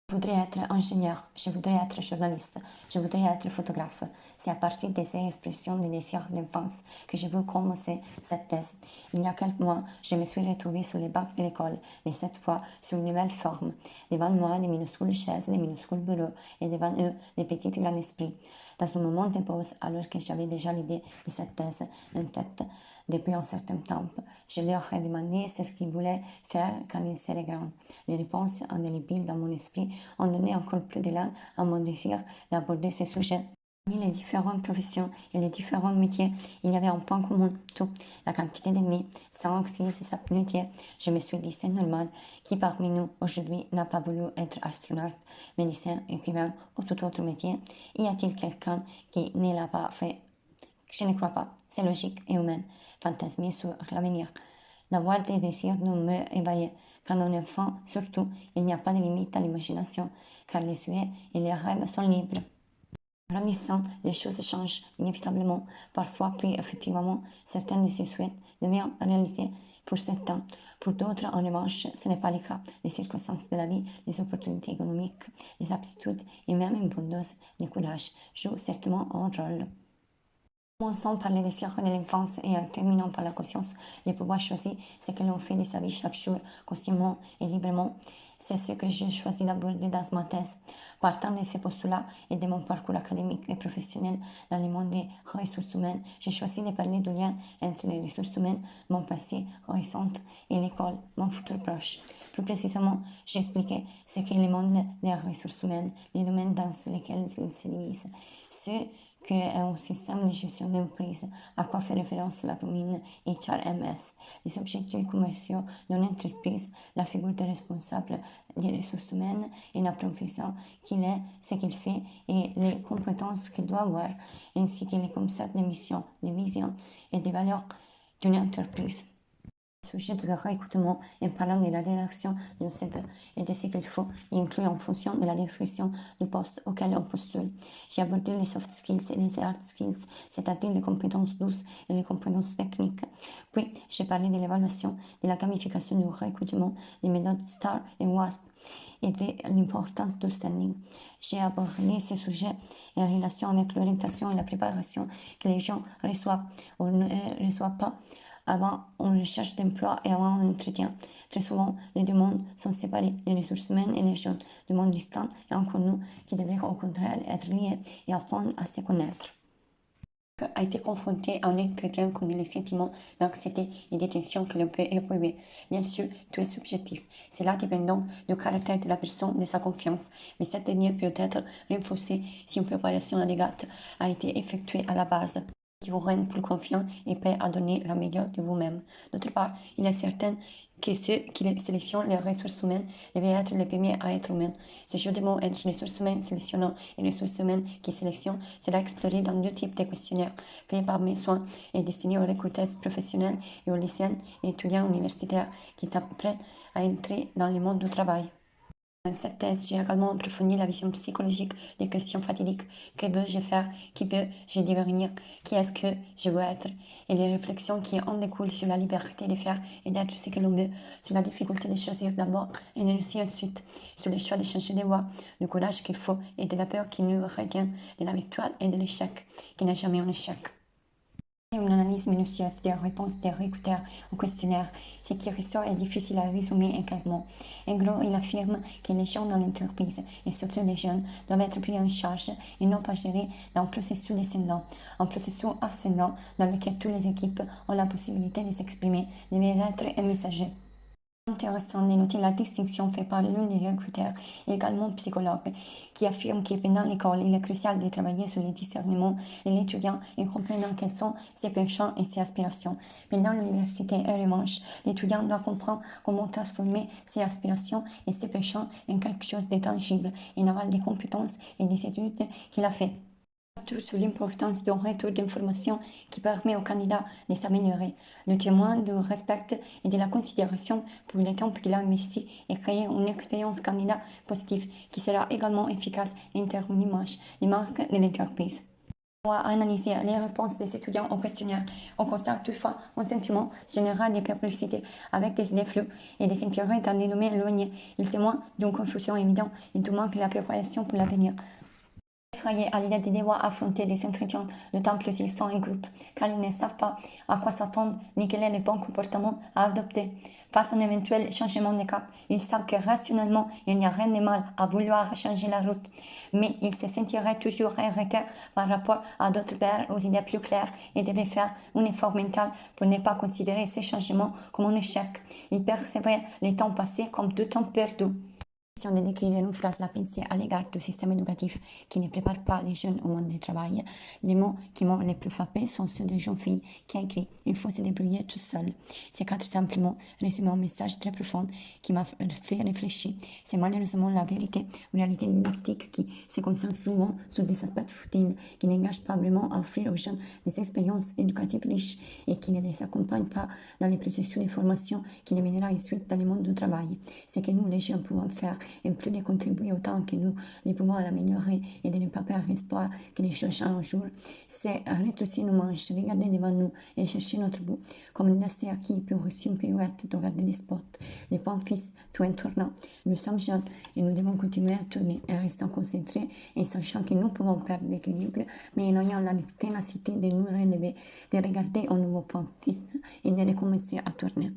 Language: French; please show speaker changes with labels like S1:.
S1: Je voudrais être ingénieur, je voudrais être journaliste, je voudrais être photographe. C'est à partir de ces expressions des désirs d'enfance que je veux commencer cette thèse. Il y a quelques mois, je me suis retrouvée sur les bancs de l'école, mais cette fois sous une nouvelle forme. Devant moi, des minuscules chaises, des minuscules bureaux, et devant eux, des petits grands esprits. Dans un moment de pause, alors que j'avais déjà l'idée de cette thèse en tête depuis un certain temps, je leur ai demandé ce qu'ils voulaient faire quand ils seraient grands. Les réponses indélébiles dans mon esprit ont donné encore plus d'élan à mon désir d'aborder ces sujets. Parmi les différentes professions et les différents métiers, il y avait un point commun, tout, la quantité d'ennemis, 5, 6, 7 métiers. Je me suis dit, c'est normal, qui parmi nous aujourd'hui n'a pas voulu être astronaute, médecin, écrivain ou tout autre métier? Y a-t-il quelqu'un qui ne l'a pas fait? Je ne crois pas, c'est logique et humain, fantasmer sur l'avenir, d'avoir des désirs nombreux et variés. Quand on est enfant, surtout, il n'y a pas de limite à l'imagination, car les souhaits et les rêves sont libres. En grandissant, les choses changent inévitablement. Parfois, puis effectivement, certains de ces souhaits deviennent réalité pour certains. Pour d'autres, en revanche, ce n'est pas le cas. Les circonstances de la vie, les opportunités économiques, les aptitudes et même une bonne dose de courage jouent certainement un rôle. Commençons par les désirs de l'enfance et en terminant par la conscience, le pouvoir choisir ce que l'on fait de sa vie chaque jour, consciemment et librement. C'est ce que j'ai choisi d'aborder dans ma thèse. Partant de ces postulats et de mon parcours académique et professionnel dans le monde des ressources humaines, j'ai choisi de parler du lien entre les ressources humaines, mon passé récent et l'école, mon futur proche. Plus précisément, j'ai expliqué ce qu'est le monde des ressources humaines, les domaines dans lesquels ils se divisent, qu'est un système de gestion d'entreprise, à quoi fait référence l'acronyme HRMS, les objectifs commerciaux d'une entreprise, la figure de responsable des ressources humaines et la profession qu'il est, ce qu'il fait et les compétences qu'il doit avoir, ainsi que les concepts de mission, de vision et de valeurs d'une entreprise. Sujet de leur écoutement en parlant de la rédaction d'un CV et de ce qu'il faut y inclure en fonction de la description du poste auquel on postule. J'ai abordé les soft skills et les hard skills, c'est-à-dire les compétences douces et les compétences techniques. Puis, j'ai parlé de l'évaluation, de la gamification du recrutement, des méthodes STAR et WASP et de l'importance du standing. J'ai abordé ces sujets en relation avec l'orientation et la préparation que les gens reçoivent ou ne reçoivent pas avant une recherche d'emploi et avant un entretien. Très souvent, les deux mondes sont séparés, les ressources humaines et les jeunes, deux mondes distants et inconnus qui devraient au contraire être liés et apprendre à se connaître. A été confronté à un entretien connaît les sentiments d'anxiété et de tension que l'on peut éprouver. Bien sûr, tout est subjectif. Cela dépend donc du caractère de la personne, de sa confiance, mais cette dernière peut être renforcée si une préparation adéquate a été effectuée à la base, qui vous rend plus confiant et prêt à donner la meilleure de vous-même. D'autre part, il est certain que ceux qui sélectionnent les ressources humaines devaient être les premiers à être humains. Ce jeu de mots entre ressources humaines sélectionnant et ressources humaines qui sélectionnent sera exploré dans deux types de questionnaires, créés par mes soins et destinés aux recruteurs professionnels et aux lycéens et étudiants universitaires qui s'apprêtent à entrer dans le monde du travail. Dans cette thèse, j'ai également approfondi la vision psychologique des questions fatidiques. Que veux-je faire? Qui veux-je devenir? Qui est-ce que je veux être? Et les réflexions qui en découlent sur la liberté de faire et d'être ce que l'on veut, sur la difficulté de choisir d'abord et de réussir ensuite, sur le choix de changer de voie, du courage qu'il faut et de la peur qui nous retient, de la victoire et de l'échec, qui n'est jamais un échec. Une analyse minutieuse des réponses des recruteurs au questionnaire. Ce qui ressort est difficile à résumer en quelques mots. En gros, il affirme que les gens dans l'entreprise, et surtout les jeunes, doivent être pris en charge et non pas gérés dans un processus descendant, un processus ascendant dans lequel toutes les équipes ont la possibilité de s'exprimer, devait être un messager. Intéressant de noter la distinction faite par l'une des recruteurs et également psychologue, qui affirme que pendant l'école, il est crucial de travailler sur le discernement de l'étudiant en comprenant quels sont ses penchants et ses aspirations. Pendant l'université, en revanche, l'étudiant doit comprendre comment transformer ses aspirations et ses penchants en quelque chose de tangible, en aval des compétences et des études qu'il a fait. Sur l'importance d'un retour d'information qui permet au candidat de s'améliorer, le témoin du respect et de la considération pour le temps qu'il a investi et créer une expérience candidat positive qui sera également efficace et interne l'image, les marques de l'entreprise. À analyser les réponses des étudiants au questionnaire. On constate toutefois un sentiment général de perplexité, avec des idées floues et des intérêts dans des domaines éloignés. Il témoigne d'une confusion évidente et du manque de préparation pour l'avenir. Effrayés à l'idée de devoir affronter des entretiens, d'autant plus s'ils sont en groupe, car ils ne savent pas à quoi s'attendre ni quel est le bon comportement à adopter. Face à un éventuel changement de cap, ils savent que rationnellement, il n'y a rien de mal à vouloir changer la route, mais ils se sentiraient toujours en retard par rapport à d'autres pairs aux idées plus claires et devaient faire un effort mental pour ne pas considérer ces changements comme un échec. Ils percevaient le temps passé comme du temps perdu. De décrire une phrase la pensée à l'égard du système éducatif qui ne prépare pas les jeunes au monde du travail. Les mots qui m'ont le plus frappé sont ceux d'une jeune fille qui a écrit « Il faut se débrouiller tout seul ». Ces quatre simplement résument un message très profond qui m'a fait réfléchir. C'est malheureusement la vérité, une réalité didactique qui se concentre souvent sur des aspects futiles, qui n'engage pas vraiment à offrir aux jeunes des expériences éducatives riches et qui ne les accompagne pas dans les processus de formation qui les mènera ensuite dans le monde du travail. C'est que nous, les jeunes, pouvons faire et plus de contribuer autant que nous les pouvons à l'améliorer et de ne pas perdre espoir que les choses changent un jour. C'est retrousser nos manches, regarder devant nous et chercher notre bout. Comme une lacet qui peut reçu une pirouette de regarder les spots, les points fixes, tout en tournant. Nous sommes jeunes et nous devons continuer à tourner en restant concentrés et sachant que nous pouvons perdre l'équilibre, mais en ayant la ténacité de nous relever, de regarder un nouveau point fixe et de recommencer à tourner.